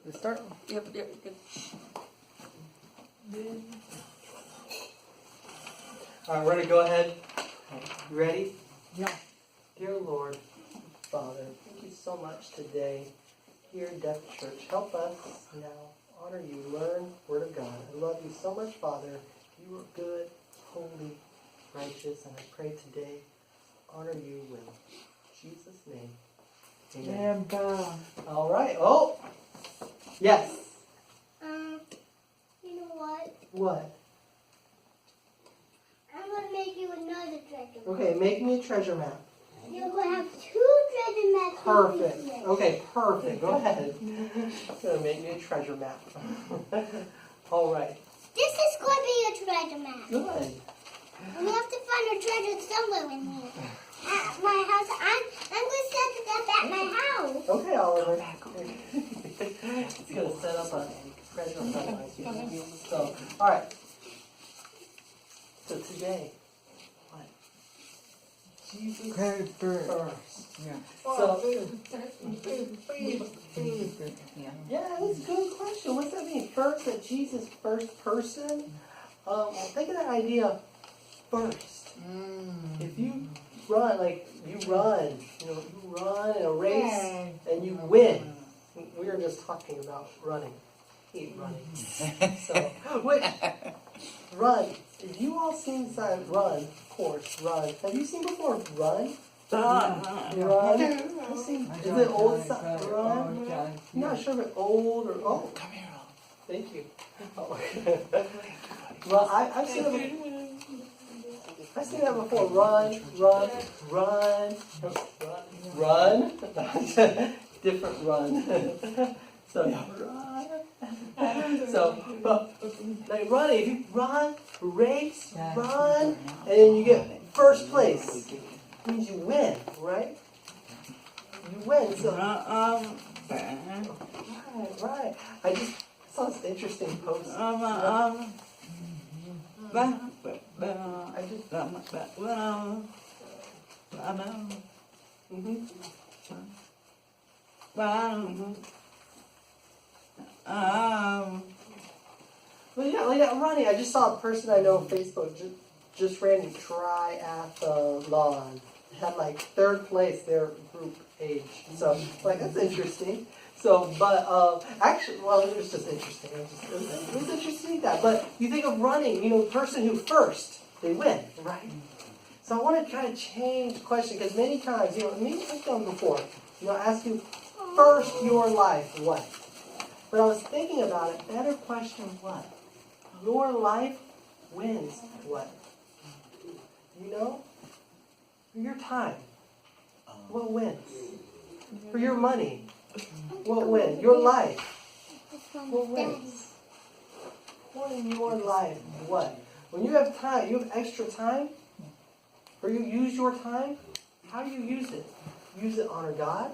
Let's start. Yep, good. All right, we're going to go ahead. You ready? Yeah. Dear Lord, Father, thank you so much today here at Deaf Church. Help us now honor you, learn Word of God. I love you so much, Father. You are good, holy, righteous, and I pray today honor you will. In Jesus' name. Amen. All right. Oh, yes. You know what? What? I'm going to make you another treasure map. Okay, make me a treasure map. You're going to have two treasure maps. Perfect. Okay, perfect. Go ahead. I'm going to make me a treasure map. All right. This is going to be a treasure map. Good. We have to find a treasure somewhere in here. At my house. I'm going to set it up at my house. Okay, Oliver. He's going to set up a treasure map. So, all right. So today, what? Jesus first. Yeah. So, Yeah. yeah, that's a good question. What's that mean? First, that Jesus first person? Think of that idea first. If you run, like you run in a race and you win. We were just talking about running. Hate running. So, wait, run. Have you all seen Run? Of course, Run. Have you seen before Run? Run. I've seen, is it old Run? I'm not sure if it's old or old. Come here. Thank you. Oh. Well, I've seen it. I've seen that before. Run. Different run. So run. So, but like running, if you run, race, run, and then you get first place, it means you win, right? You win. So, right. I just saw this interesting post. Well, yeah, like that running. I just saw a person I know on Facebook just ran a triathlon. Had like third place their group age. So, like, that's interesting. So, but actually, well, it was just interesting. It was interesting that. But you think of running, the person who first, they win, right? So I want to kind of change the question because many times, maybe I've done before, ask you, first your life, what? But I was thinking about it, better question, what? Your life wins, what? For your time, what wins? For your money, what wins? Your life, what wins? What in your life, what? When you have time, you have extra time, or you use your time, how do you use it? Use it to honor God?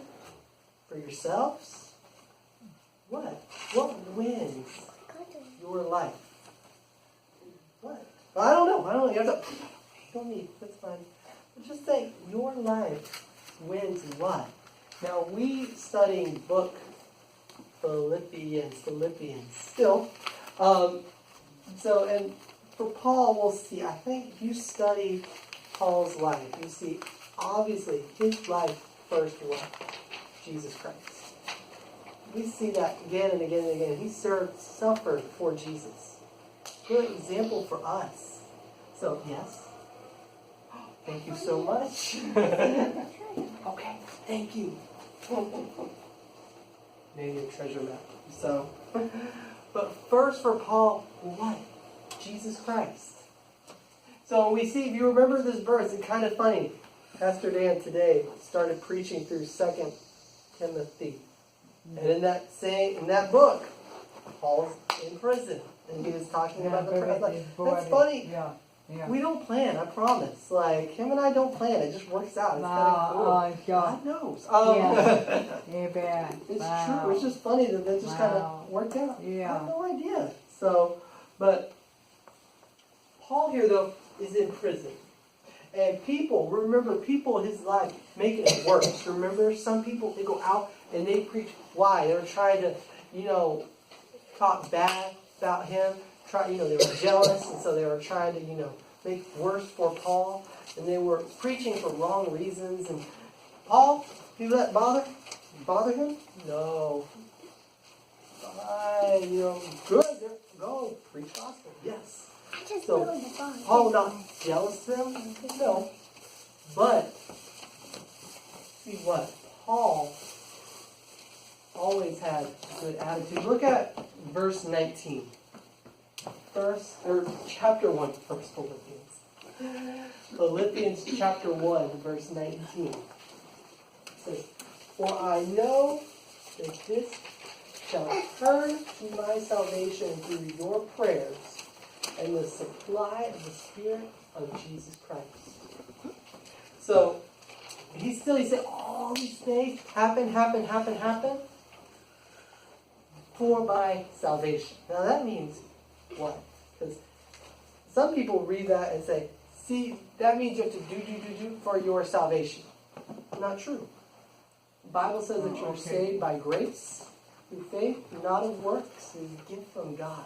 For yourselves? What? What wins your life? What? Well, I don't know. You don't need. That's fine. But just say your life wins what? Now we studying book Philippians still. So and for Paul, we'll see. I think if you study Paul's life, you see obviously his life first was Jesus Christ. We see that again and again and again. He suffered for Jesus. Good example for us. So, yes. Thank you so much. Okay, thank you. Maybe a treasure map. So, but first for Paul, what? Jesus Christ. So we see, if you remember this verse, it's kind of funny. Pastor Dan today started preaching through 2 Timothy. And in that book, Paul's in prison. And he was talking about the prison. That's funny. Yeah. We don't plan, I promise. Like, him and I don't plan. It just works out. It's kind of cool. God knows. It's true. It's just funny that just kind of worked out. Yeah. I have no idea. So, but Paul here, though, is in prison. And people, his life, making it worse. Remember, some people, they go out and they preach. Why? They're trying to talk bad about him. They were jealous, and so they were trying to, make worse for Paul. And they were preaching for wrong reasons. And Paul, you let bother him? No. Fine, good. Go preach gospel. Yes. So Paul not jealous of them? No. But see what? Paul always had a good attitude. Look at verse 19. Chapter 1, First Philippians. Philippians chapter 1, verse 19. It says, "For I know that this shall turn to my salvation through your prayers and the supply of the Spirit of Jesus Christ." So, he said all these things happen for my salvation. Now that means what? Because some people read that and say, see, that means you have to do for your salvation. Not true. The Bible says that you're saved by grace, through faith, not of works. It is a gift from God.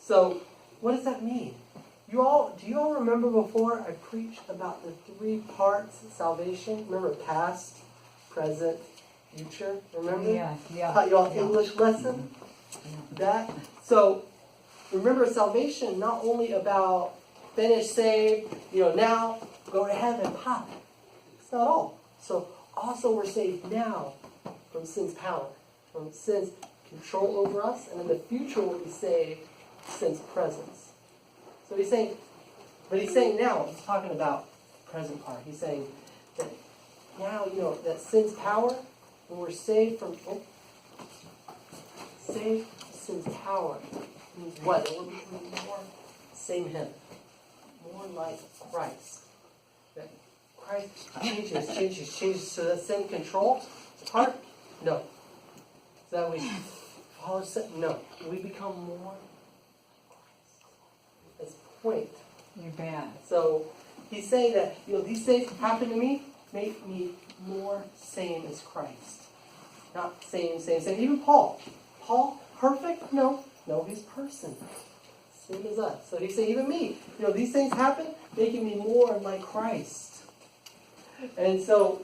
So, what does that mean? Do you all remember before I preached about the 3 parts of salvation? Remember past, present, future? Remember? Yeah. Taught you all English lesson? So, remember salvation not only about finish, saved, now go to heaven, pop. It's not all. So also we're saved now from sin's power, from sin's control over us, and in the future we'll be saved sin's presence. So he's saying now, he's talking about the present part. He's saying that now, that sin's power, when we're saved from sin's power, means what? That we're becoming more same him. More like Christ. That Christ changes so that sin controls the heart? No. So that we follow sin? No. We become more like Christ. That's the point. You bet. So he's saying that, these things happen to me, make me more same as Christ. Not same. Even Paul. Paul, perfect? No, he's person. Same as us. So he's saying, even me, these things happen, making me more like Christ. And so,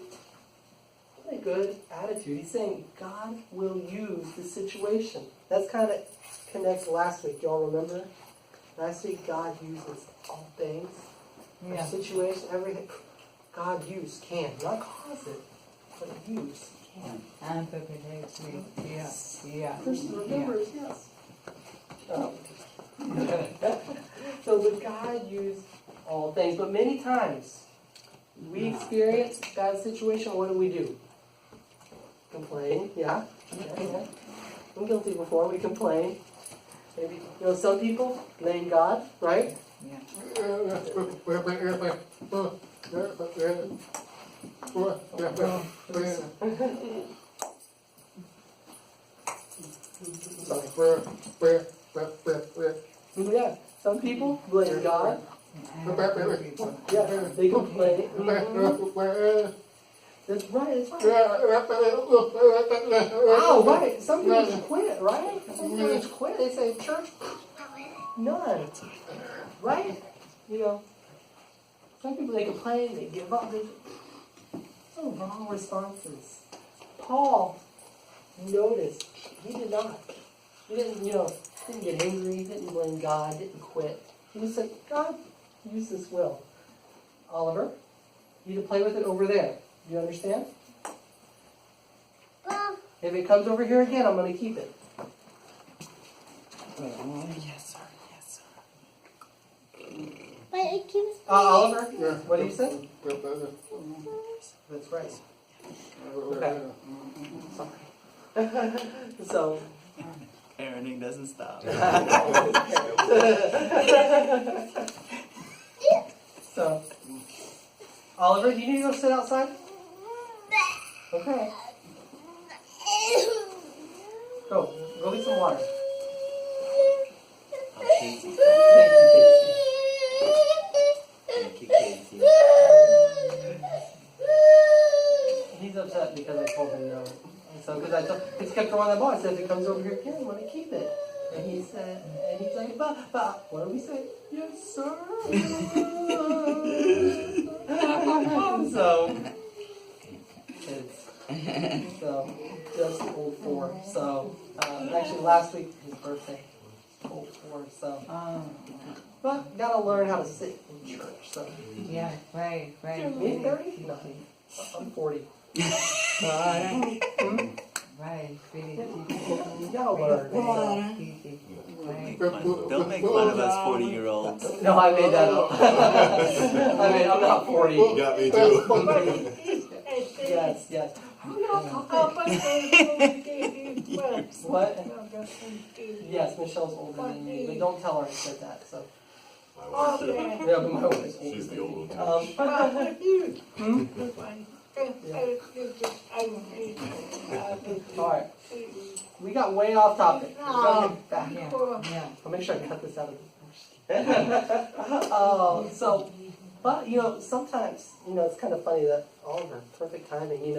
what a good attitude. He's saying God will use the situation. That's kind of connects last week. Y'all remember? Last week, God uses all things. Yeah. Situation, everything. God can. Not cause it, but use can. Yeah. Person remembers, yes. So the God used all things, but many times we experience a bad situation. What do? Complain, yeah. I'm guilty before. We complain. Maybe some people blame God, right? Yeah. Yeah, some people blame God. Yeah, they complain. That's right. Oh, right. Some people just quit, right? Some people just quit. They say, church, none. Right? Some people, they complain, they give up. So wrong responses. Paul noticed he did not. He didn't, didn't get angry, didn't blame God, didn't quit. He just said, God, use this will. Oliver, you need to play with it over there. Do you understand? If it comes over here again, I'm going to keep it. Yes, sir. But it keeps Oliver, what do you say? That's right. Okay. Sorry. So, parenting doesn't stop. So, Oliver, do you need to go sit outside? Okay. Go get some water. Casey. Thank you, Thank you, Casey. He's upset because I told him no. And so, because I just kept throwing that ball, I said, if it comes over here again, I'm going to keep it. And he's like, but, what do we say? Yes, sir. So, just old 4. So, actually last week, his birthday, old 4. So, but gotta learn how to sit in church. So, Yeah, right. me 30? No, I'm 40. Right, You gotta learn. Don't make fun of us 40-year-olds. No, I made that up. I'm not 40. You got me too. Yes. What? Yes, Michelle's older than me, but don't tell her I said that. So. My wife too. Yeah, but my wife's older. She's the old one too. Alright. We got way off topic. We gotta get back. Yeah. I'll make sure I cut this out of the but sometimes, it's kind of funny that Oliver, perfect timing,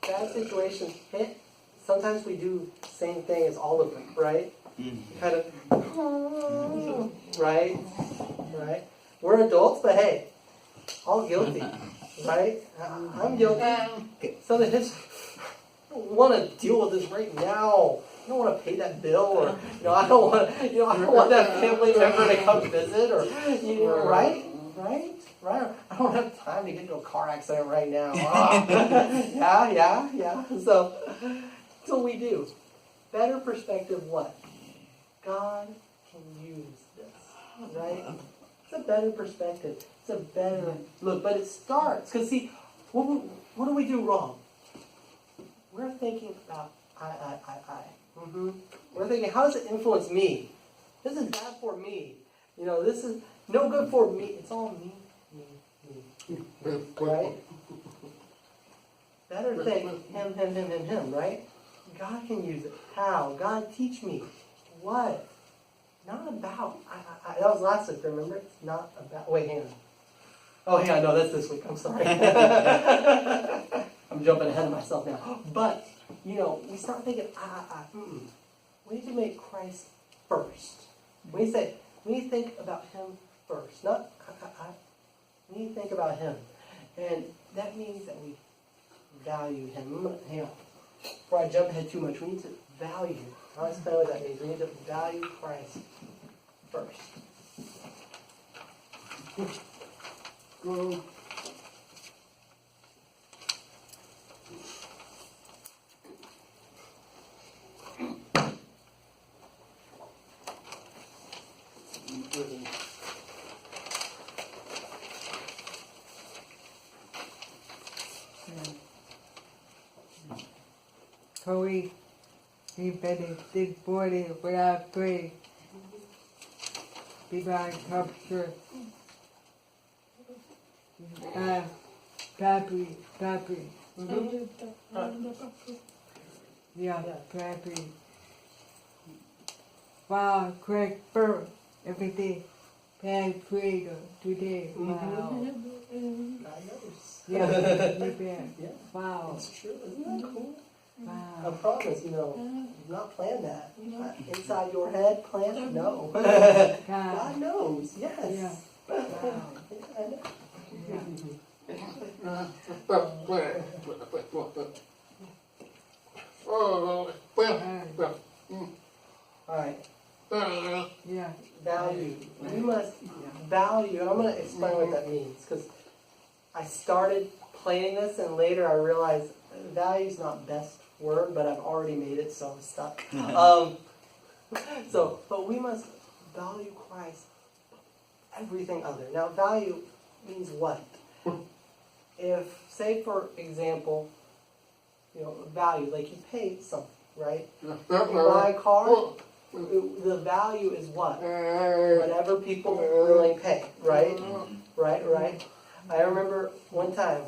bad situations hit. Sometimes we do the same thing as Oliver, right? Kind of, right? We're adults, but hey, all guilty, right? I'm guilty. So that his, I don't want to deal with this right now. I don't want to pay that bill, or I don't want, I don't want that family member to come visit, or right. I don't have time to get into a car accident right now. Yeah. So we do. Better perspective. What? God can use this, right? It's a better perspective. It's a better look. But it starts because see, what do we do wrong? We're thinking about I. We're thinking, how does it influence me? This is bad for me. This is no good for me. It's all me. Right? Better think him, right? God can use it. How? God teach me. What? Not about. That was last week, remember? It's not about. Wait, hang on. Oh, hang on. No, that's this week. I'm sorry. I'm jumping ahead of myself now. But, we start thinking, we need to make Christ first. We need to think about him first. Not, we need to think about him. And that means that we value him. Hang on. Before I jump ahead too much, we need to value. I'll explain what that means. We need to value Christ first. Chloe, you better sit body without pray. Be my comfort. Pappy. Yeah, Pappy. Wow, Craig Burr, everything. Bad freedom today. Wow. God knows. Yeah, you bet. Yeah. Wow. It's true. Isn't that cool? I Wow. promise, you've not planned that. Inside your head, planned? No. God. God knows. Yes. Yeah. Wow. I know. Alright. Yeah. Value. We must value. And I'm going to explain what that means. Because I started planning this and later I realized value is not best word, but I've already made it, so I'm stuck. But we must value Christ everything other. Now, value means what? If, say for example, value, like you pay something, right? You buy a car, the value is what? Whatever people really pay, right? Right. I remember one time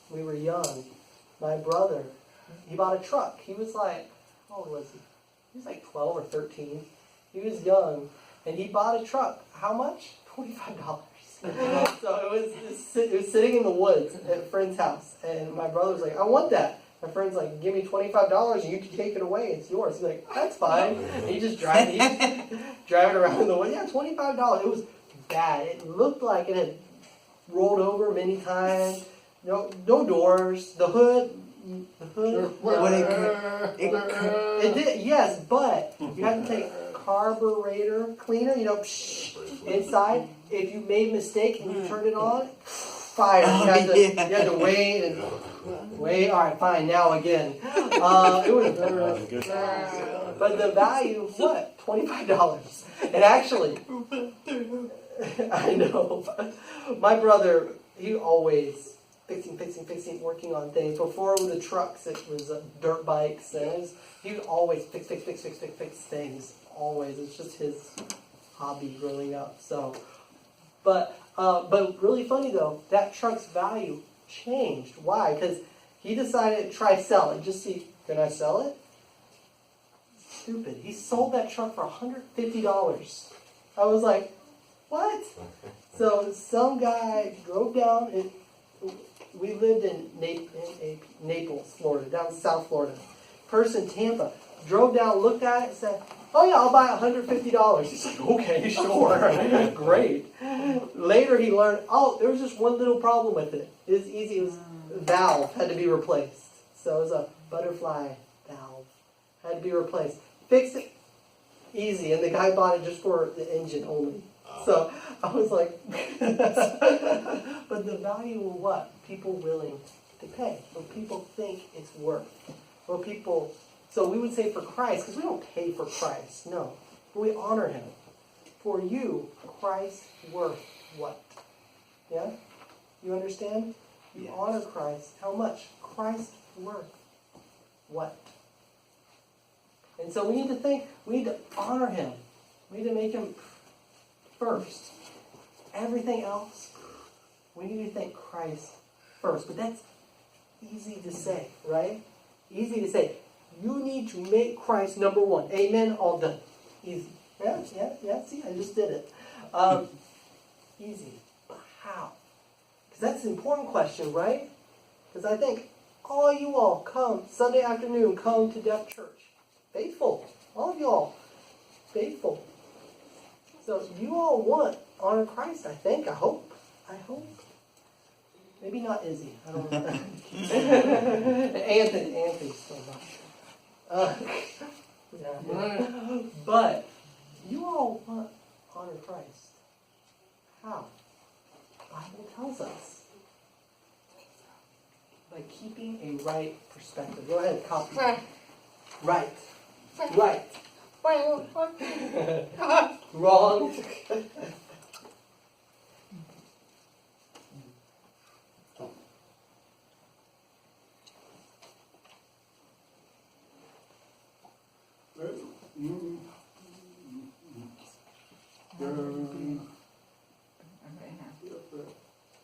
we were young, my brother, he bought a truck. He was like, how old was he? He was like 12 or 13. He was young, and he bought a truck. How much? $25. So it was sitting in the woods at a friend's house, and my brother was like, I want that. My friend's like, give me $25 and you can take it away. It's yours. He's like, that's fine. And he just drive it around the way. Yeah, $25. It was bad. It looked like it had rolled over many times. No doors. The hood. It did, yes, but you have to take carburetor cleaner, inside. If you made a mistake and you turned it on, fire. You had to wait and wait. All right, fine. Now again. It was, but the value, what? $25. And actually, I know. My brother, he always fixing, working on things. Before the trucks, it was dirt bikes, and he would always fix things. Always, it's just his hobby growing up. So, but really funny though, that truck's value changed. Why? Because he decided to try sell it. Just see, can I sell it? Stupid. He sold that truck for $150. I was like, what? So some guy drove down. We lived in Naples, Florida, down South Florida. Person, Tampa, drove down, looked at it, and said, oh yeah, I'll buy $150. He's like, okay, sure, great. Later he learned, there was just one little problem with it. It was easy, it was valve had to be replaced. So it was a butterfly valve, had to be replaced. Fixed it, easy, and the guy bought it just for the engine only. So I was like, but the value of what? People willing to pay. What people think it's worth. What people, so we would say for Christ, because we don't pay for Christ, no. But we honor him. For you, Christ worth what? Yeah? You understand? You honor Christ. How much? Christ worth what? And so we need to think, we need to honor him. We need to make him first. Everything else, we need to think Christ first. But that's easy to say, right? Easy to say. You need to make Christ number one. Amen? All done. Easy. Yeah. See, I just did it. Easy. But how? Because that's an important question, right? Because I think all you all come, Sunday afternoon, come to Deaf Church. Faithful. All of you all. Faithful. So you all want honor Christ, I think. I hope. Maybe not Izzy. I don't know. Anthony's still not sure. Yeah. But you all want honor Christ. How? The Bible tells us. By keeping a right perspective. Go ahead, copy. Right. Wrong.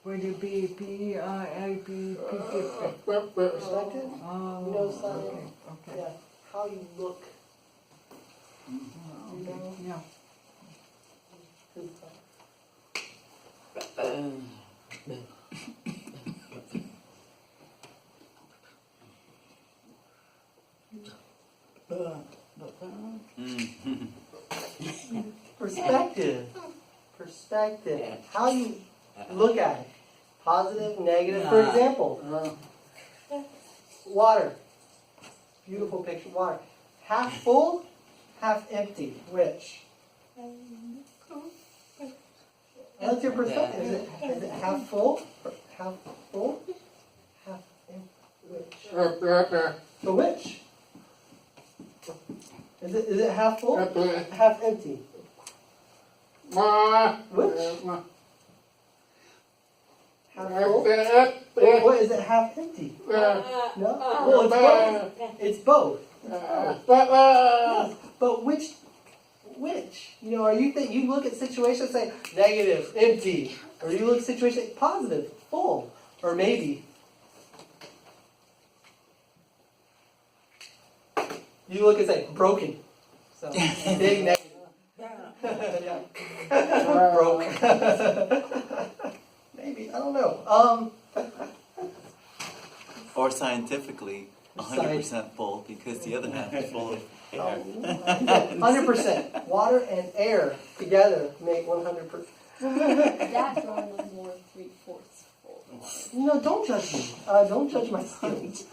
Would it be P-R-I-P-P-P? Perspective? Oh, You know something? okay. Yeah. How you look. Yeah. Perspective. How you look at it. Positive, negative. For example, water. Beautiful picture. Water. Half full, half empty. Which? What's your perspective? Is it half full? Half full? Half empty? Which? So which? Is it half full? Half empty? Which? Half full? What is it? Half empty? No? Well, it's both. It's both. Yes. But which? You know, are you you look at situations and say negative, empty, or you look at situations positive, full, or maybe you look and say broken. So big negative. Yeah. Broke. Maybe, I don't know. Or scientifically, 100% full because the other half is full of air. 100%. Water and air together make 100%. That drawing was more 3/4 full. No, don't judge me. Don't judge my skills.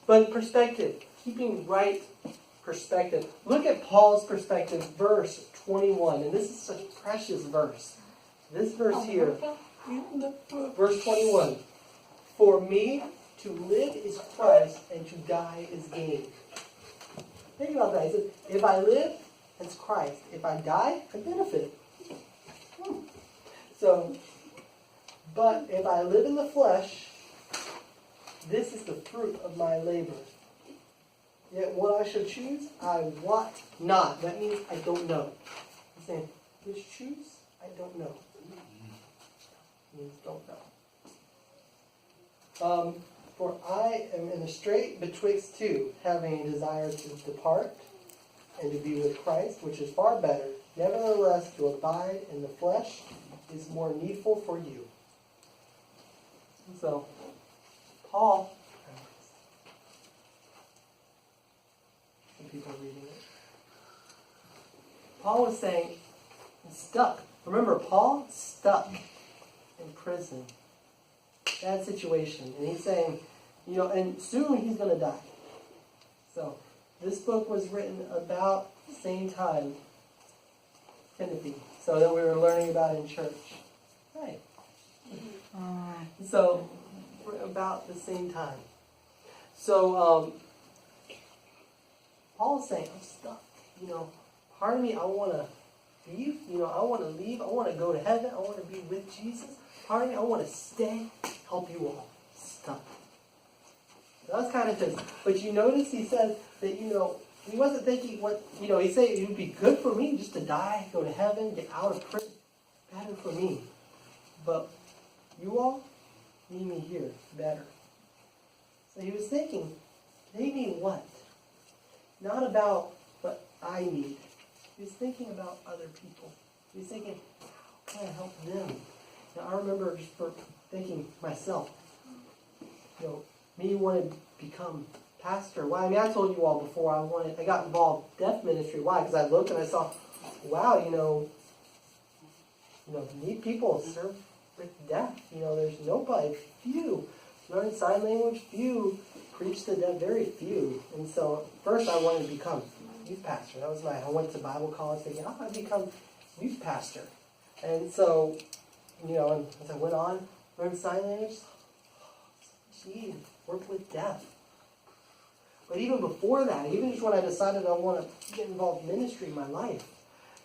But perspective, keeping right perspective. Look at Paul's perspective, verse 21. And this is such a precious verse. This verse here, verse 21. For me, to live is Christ, and to die is gain. Think about that. He says, if I live, it's Christ. If I die, I benefit. So, but if I live in the flesh, this is the fruit of my labor. Yet what I should choose, I want not. That means I don't know. He's saying, which choose, I don't know. Means don't know. For I am in a strait betwixt two, having a desire to depart and to be with Christ, which is far better. Nevertheless, to abide in the flesh is more needful for you. So, Paul, some people are reading it. Paul was saying, stuck. Remember, Paul stuck in prison. Bad situation. And he's saying, and soon he's going to die. So, this book was written about the same time, Timothy, so that we were learning about in church. Right. So, we're about the same time. So, Paul's saying, I'm stuck. Part of me, I want to leave. I want to leave. I want to go to heaven. I want to be with Jesus. Part of me, I want to stay, help you all. Stuck. So that's kind of his. But you notice he says that, he wasn't thinking he said it would be good for me just to die, go to heaven, get out of prison. Better for me. But you all need me here. Better. So he was thinking, they need what? Not about what I need. He was thinking about other people. He was thinking, how can I help them? Now, I remember just for thinking myself, me wanted to become pastor. Why? I told you all before I got involved in deaf ministry. Why? Because I looked and I saw, wow, need people serve with deaf. There's nobody. Few learn sign language. Few preach to deaf. Very few. And so first I wanted to become youth pastor. That was I went to Bible college thinking, how can I become youth pastor? And so, and as I went on, learned sign language. Gee, work with deaf. But even before that, even just when I decided I want to get involved in ministry in my life,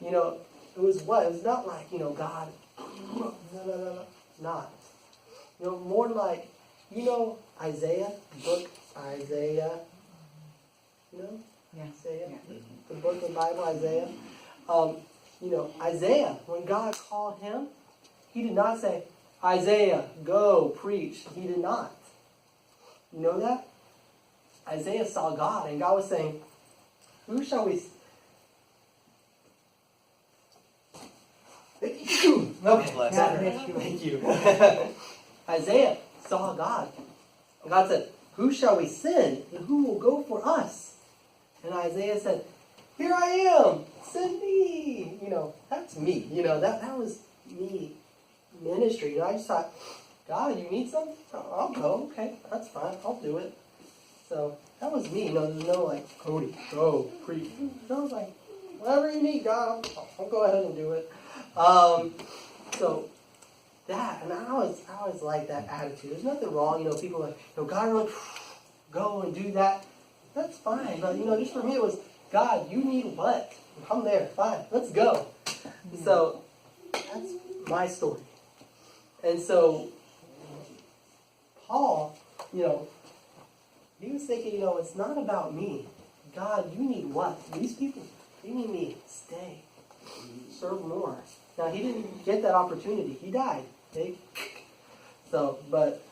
it was what? It was not like, God, no, not. More like, Isaiah, the book Isaiah, Yeah. Isaiah, Yeah. the book of the Bible, Isaiah. Isaiah, when God called him, he did not say, Isaiah, go preach. He did not. You know that? Isaiah saw God, and God was saying, who shall we... Okay, Bless better. you. Thank you. Isaiah saw God. And God said, who shall we send, and who will go for us? And Isaiah said, here I am, send me. That's me. That was me ministry. I just thought, God, you need something? I'll go. Okay, that's fine. I'll do it. So that was me. There's no Cody, go, preach. I was like, whatever you need, God, I'll go ahead and do it. So that, and I always like that attitude. There's nothing wrong. People are like, God, go and do that. That's fine. But just for me, it was, God, you need what? I'm there. Fine, let's go. So that's my story. And so Paul, he was thinking, it's not about me. God, you need what? These people, they need me. Stay. Serve more. Now, he didn't get that opportunity. He died. But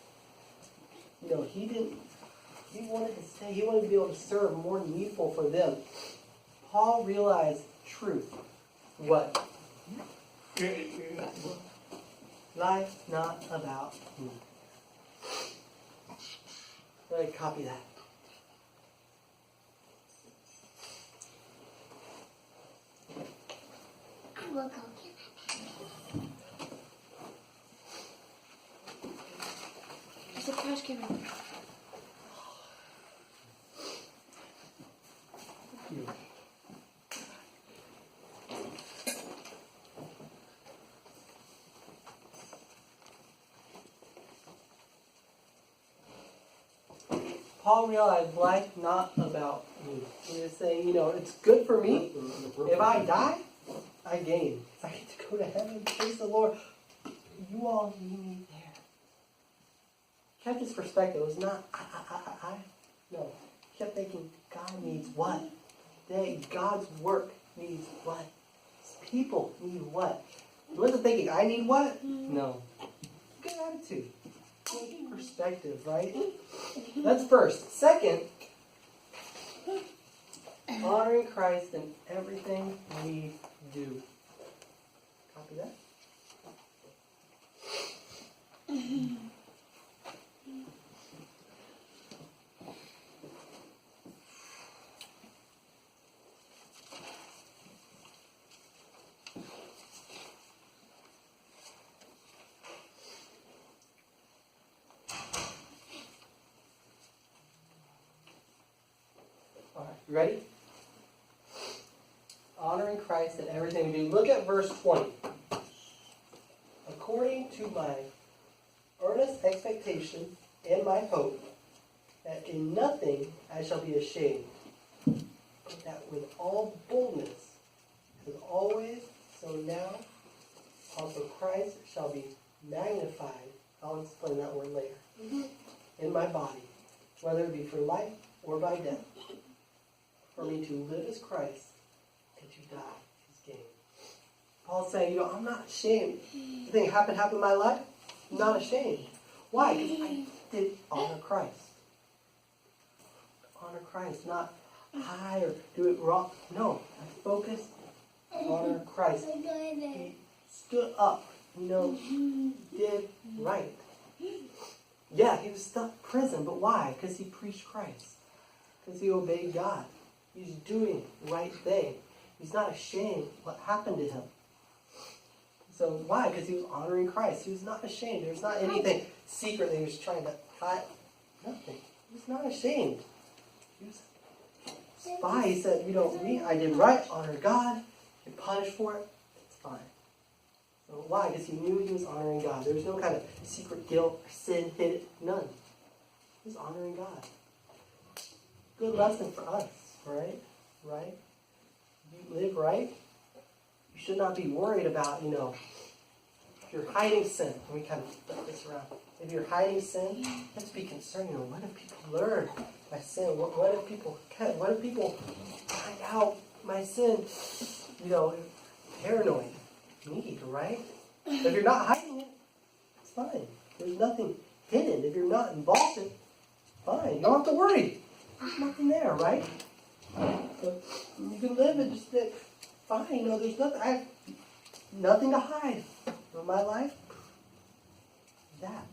he didn't. He wanted to stay. He wanted to be able to serve more needful for them. Paul realized truth. What? Life not about me. Go ahead, copy that. I will go get There's a trash can. You. Paul realized life not about me. He was saying, it's good for me. If I die, I gain. I get to go to heaven, praise the Lord. You all need me there. Kept his perspective. It was not I. No. He kept thinking, God needs what? God's work needs what? His people need what? He wasn't thinking, I need what? No. Good attitude. Good perspective, right? That's first. Second, honoring Christ in everything we do. Copy that? All right, you ready? Honoring Christ in everything we do. Look at verse 20. According to my earnest expectation and my hope, that in nothing I shall be ashamed, but that with all boldness, as always, so now, also Christ shall be magnified. I'll explain that word later. In my body, whether it be for life or by death. For me to live is Christ, and to die is gain. Paul's saying, I'm not ashamed. The thing happened in my life, I'm not ashamed. Why? Because I did honor Christ. Honor Christ, not hide or do it wrong. No, I focused on honor Christ. He stood up, did right. Yeah, he was stuck in prison, but why? Because he preached Christ. Because he obeyed God. He's doing the right thing. He's not ashamed what happened to him. So why? Because he was honoring Christ. He was not ashamed. There was not anything secret that he was trying to hide. Nothing. He was not ashamed. He was fine. He said, I did right, honor God, get punished for it, it's fine. So why? Because he knew he was honoring God. There was no kind of secret guilt or sin hidden. None. He was honoring God. Good lesson for us. Right? Right? You live right. You should not be worried about, if you're hiding sin. Let me kind of flip this around. If you're hiding sin, you have to be concerned, what if people learn my sin? What if people find out my sin? Paranoid. Need, right? If you're not hiding it, it's fine. There's nothing hidden. If you're not involved in it, fine. You don't have to worry. There's nothing there, right? So you can live and just think, fine, there's nothing. I have nothing to hide in my life. That.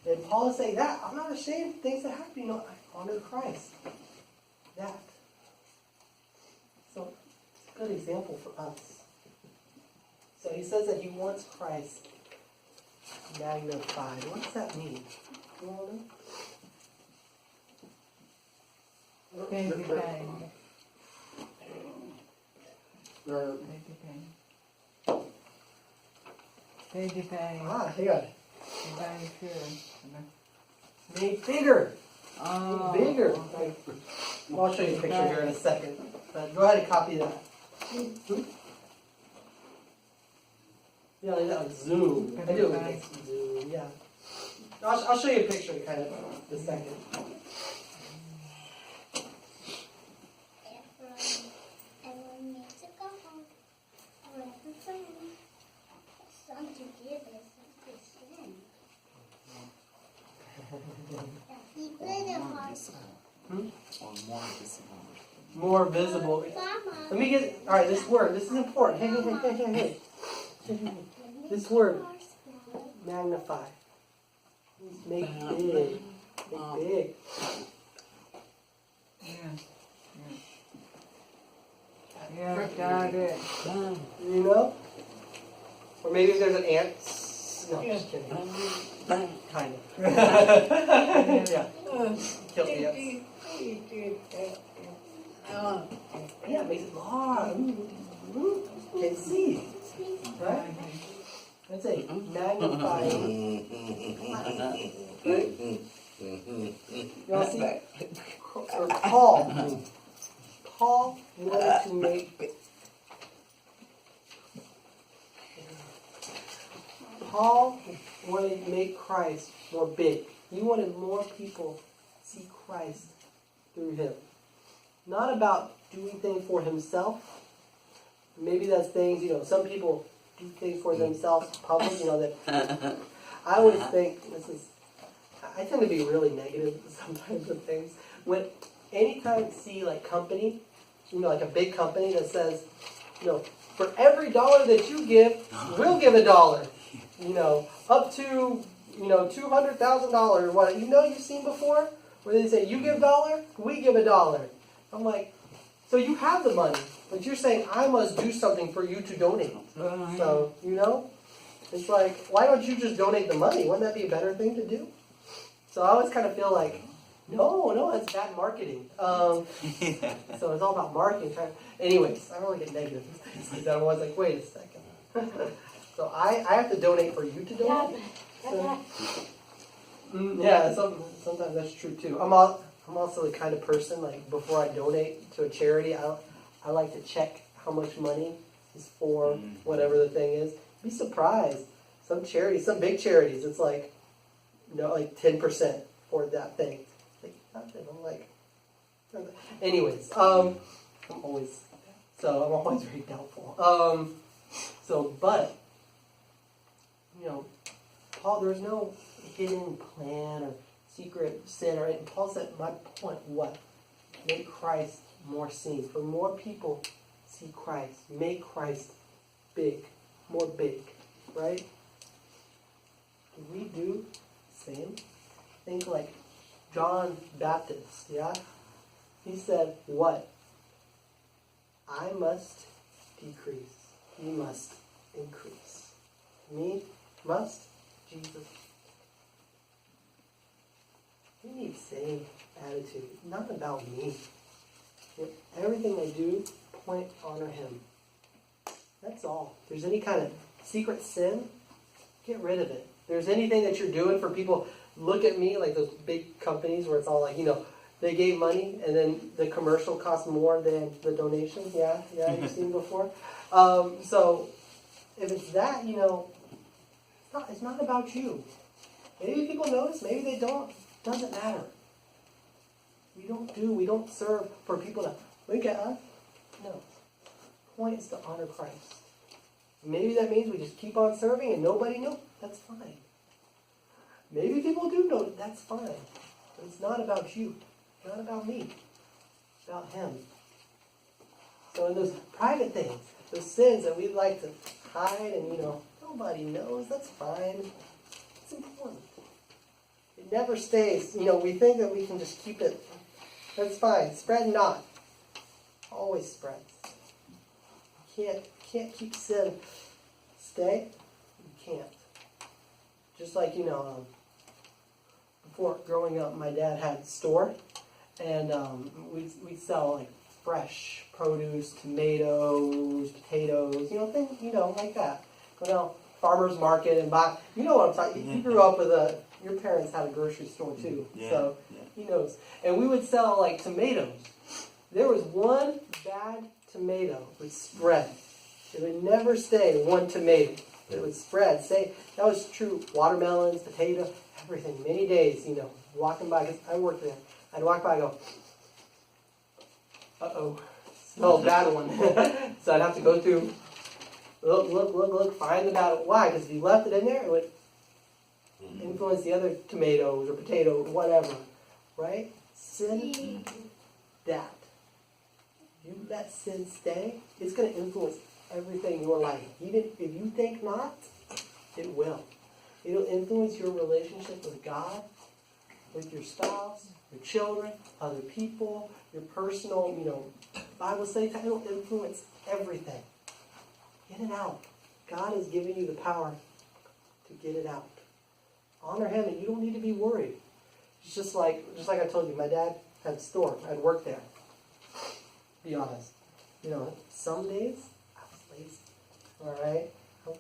And Paul is saying that. I'm not ashamed of things that happen. I honor Christ. That. So it's a good example for us. So he says that he wants Christ magnified. What does that mean? You all know? Magnified. Hang on. Made bigger. Oh. Bigger. I'll show you a picture here in a second. But go ahead and copy that. Yeah, like zoom. I do it with zoom, yeah. I'll show you a picture kind of in a second. Everyone needs to go home. With a friend. Some to give us a sin. He played a horse. Or more visible. More visible. Mama. Let me get. All right, this word. This is important. Hey. This word, magnify. Make big. Think big. Yeah, got it. You know? Or maybe if there's an ant. No, just kidding. Kind of. Yeah. Kill the ants. Yeah, it makes it large. Can see. Right? That's a magnifying. Right? You all see? Or Paul. Paul wanted to make. Paul wanted to make Christ more big. He wanted more people to see Christ through him. Not about doing things for himself. Maybe that's things, some people do things for themselves public, that I always think I tend to be really negative sometimes with things. When anytime I see like company, like a big company that says, for every $1 that you give, we'll give $1. Up to, $200,000. What, you've seen before? Where they say, you give $1, we give $1. I'm like, so you have the money, but you're saying I must do something for you to donate. So, it's like, why don't you just donate the money? Wouldn't that be a better thing to do? So I always kind of feel like, no, that's bad marketing. So it's all about marketing. Anyways, I don't want to get negative. I was like, wait a second. So I have to donate for you to donate? So, yeah, sometimes that's true too. I'm also the kind of person, like, before I donate to a charity, I like to check how much money is for whatever the thing is. Be surprised. Some big charities, it's like, like 10% for that thing. Like, nothing. I'm like, anyways, I'm always very doubtful. But, Paul, there's no hidden plan or secret sin or anything. Paul said, my point, what? Make Christ more seen. For more people see Christ. Make Christ big. More big. Right? Can we do the same? Think like John Baptist, yeah? He said, what? I must decrease. He must increase. Me must. Jesus. We need the same attitude. Not about me. Everything I do, point, honor him. That's all. If there's any kind of secret sin, get rid of it. If there's anything that you're doing for people, look at me like those big companies where it's all like, they gave money and then the commercial cost more than the donation. Yeah, you've seen before. So if it's that, it's not about you. Maybe people notice, maybe they don't. Doesn't matter. We don't serve for people to look at us. No. The point is to honor Christ. Maybe that means we just keep on serving and nobody knows. That's fine. Maybe people do know. That's fine. But it's not about you. It's not about me. It's about him. So in those private things, those sins that we'd like to hide and, nobody knows, that's fine. It's important. It never stays. We think that we can just keep it. That's fine. Spread not. Always spreads. You can't keep sin. Stay. You can't. Just like, before growing up, my dad had a store, and we'd sell like fresh produce, tomatoes, potatoes, things, like that. Go down farmer's market and buy. You know what I'm talking. You grew up with your parents had a grocery store too, so he knows. And we would sell like tomatoes. There was one bad tomato would spread. It would never stay one tomato. It would spread. That was true. Watermelons, potato, everything. Many days, walking by, because I worked there. I'd walk by and go, uh-oh, smell a bad one. So I'd have to go through, look, find the bad one. Why? Because if you left it in there, it would influence the other tomatoes or potato, whatever. Right? Sin, that. You let sin stay, it's going to influence everything in your life. Even if you think not, it will. It'll influence your relationship with God. with your spouse, your children, other people, your personal, Bible study time. It'll influence everything. Get it out. God has given you the power to get it out. Honor Him, and you don't need to be worried. It's just like I told you, my dad had a store. I'd worked there. Be honest. Some days I was lazy. All right?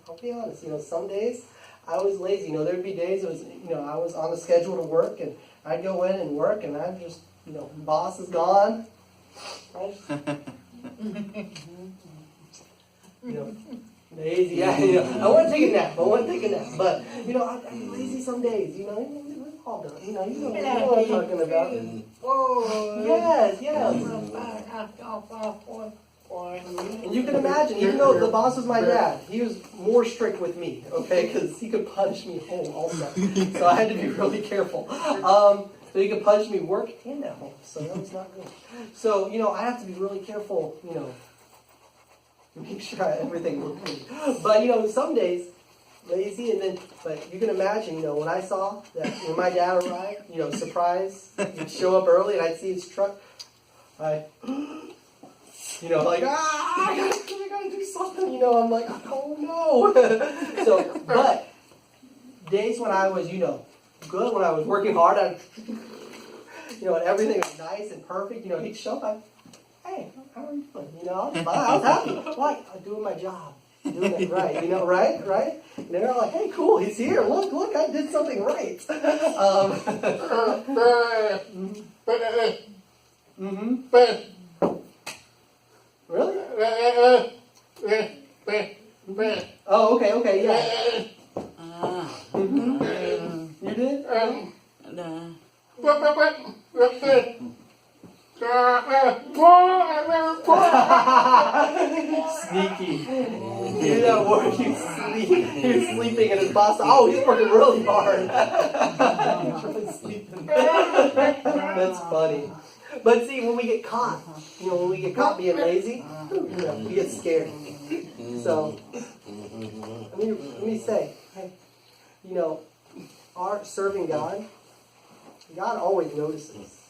I'll be honest. Some days I was lazy. There'd be days it was, I was on the schedule to work, and I'd go in and work, and I'm just, the boss is gone. I just, lazy. Yeah, I want to take a nap. But, I'd be lazy some days. We've all done. You know what I'm talking about. Oh, Yes. And you can imagine, even though the boss was my dad, he was more strict with me, okay, because he could punish me home also. So I had to be really careful. So he could punish me work and at home, so that was not good. So, I have to be really careful, make sure everything looked good. But, some days, lazy, but you can imagine, when I saw that when my dad arrived, surprise, he'd show up early and I'd see his truck, I gotta do something, I'm like, oh no. But days when I was, good, when I was working hard, and everything was nice and perfect, he'd show up, hey, how are you doing? I was happy. Why? I'm doing my job. Doing it right, right? And they're like, hey, cool, he's here. Look, I did something right. Really? Oh, okay, yeah. You did? Sneaky. You that word, he's sleeping and his boss, he's working really hard. He's really sleeping. That's funny. But see, when we get caught, when we get caught being lazy, we get scared. So, let me say, our serving God always notices.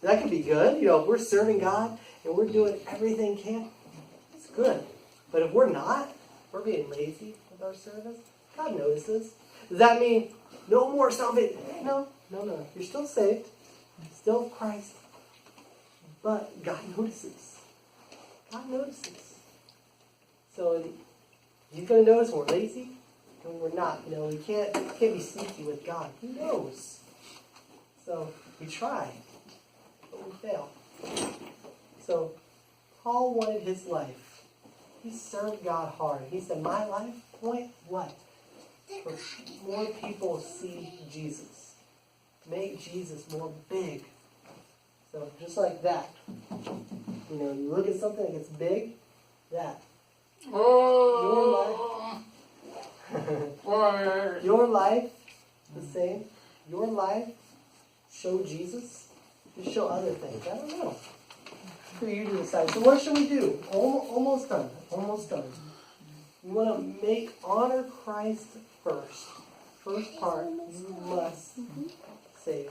That can be good. If we're serving God and we're doing everything we can, it's good. But if we're not, we're being lazy with our service, God notices. Does that mean no more salvation? No. You're still saved, still Christ. But God notices. So He's going to notice when we're lazy and when we're not. We can't be sneaky with God. He knows. So we try, but we fail. So Paul wanted his life. He served God hard. He said, my life, point what? For more people see Jesus. Make Jesus more big. So just like that. You look at something that gets big, that. Your life, the same. Your life, show Jesus. Just show other things. I don't know. For you to decide. So what should we do? Almost done. You want to honor Christ first. First part, you must save.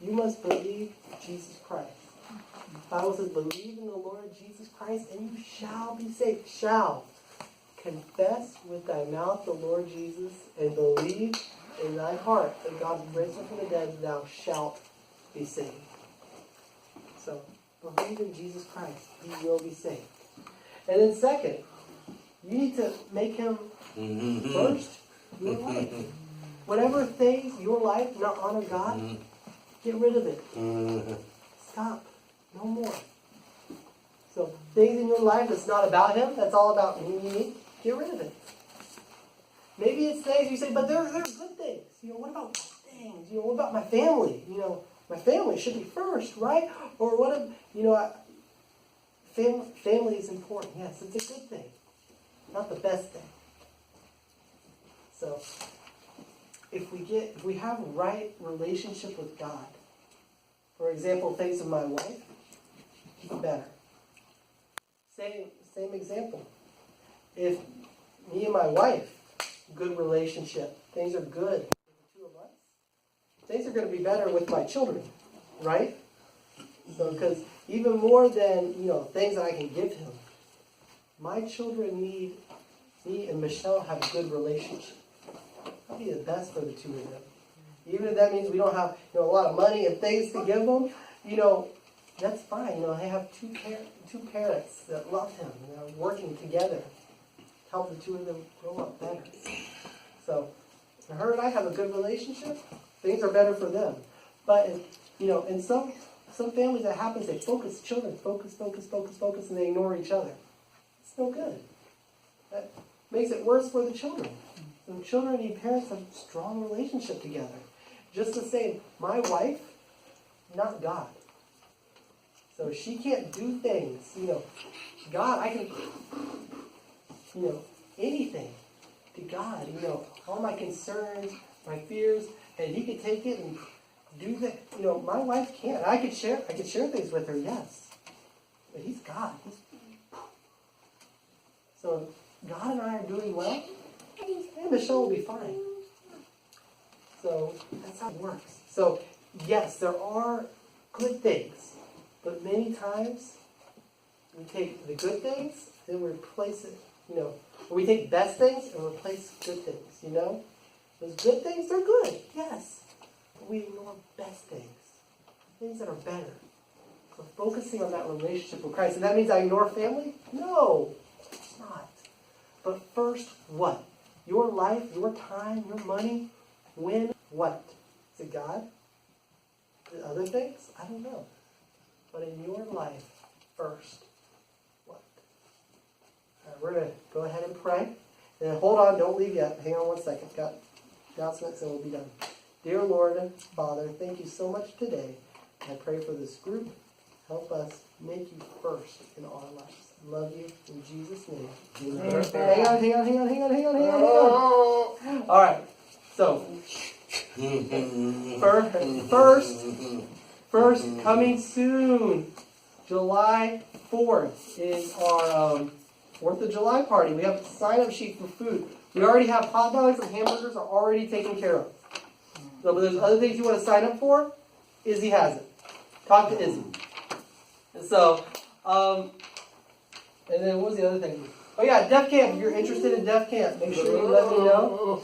You must believe Jesus Christ. The Bible says, believe in the Lord Jesus Christ and you shall be saved. Shall. Confess with thy mouth the Lord Jesus and believe in thy heart that God raised him from the dead, thou shalt be saved. So, believe in Jesus Christ. You will be saved. And then second, you need to make him first your life. Whatever things your life not honor God, get rid of it. Stop. No more. So things in your life that's not about him, that's all about me, get rid of it. Maybe it's things you say, but they're good things. What about things? What about my family? My family should be first, right? Or what if, family is important. Yes, it's a good thing. Not the best thing. So if we have a right relationship with God, for example, things of my wife, better. Same example. If me and my wife, good relationship, things are good with the two of us, things are going to be better with my children, right? So, because even more than, things that I can give him, my children need me and Michelle have a good relationship. That'll be the best for the two of them. Even if that means we don't have, a lot of money and things to give them, that's fine. They have two parents that love him and are working together to help the two of them grow up better. So, her and I have a good relationship. Things are better for them. But, in some families that happens, they focus, children focus, and they ignore each other. It's no good. That makes it worse for the children. And children need parents have a strong relationship together. Just the same, my wife, not God. So she can't do things, God, I can, anything to God, all my concerns, my fears, and he could take it and do that. My wife can't. I could share things with her, yes. But he's God. So God and I are doing well, and Michelle will be fine. So that's how it works. So yes, there are good things, but many times we take the good things and we replace it. We take best things and replace good things. Those good things, they're good, yes, but we ignore best things that are better. So focusing on that relationship with Christ, and that means I ignore family? No, it's not. But first, what? Your life, your time, your money, when, what? Is it God? The other things? I don't know. But in your life, first, what? All right, we're going to go ahead and pray. And hold on, don't leave yet. Hang on one second. Got announcements and we'll be done. Dear Lord and Father, thank you so much today. I pray for this group. Help us make you first in our lives. I love you in Jesus' name. Amen. Hang on. All right. So, first coming soon, July 4th is our 4th of July party. We have a sign-up sheet for food. We already have hot dogs and hamburgers are already taken care of. So, but there's other things you want to sign up for, Izzy has it. Talk to Izzy. So, and then what was the other thing? Oh yeah, Deaf Camp. If you're interested in Deaf Camp, make sure you let me know.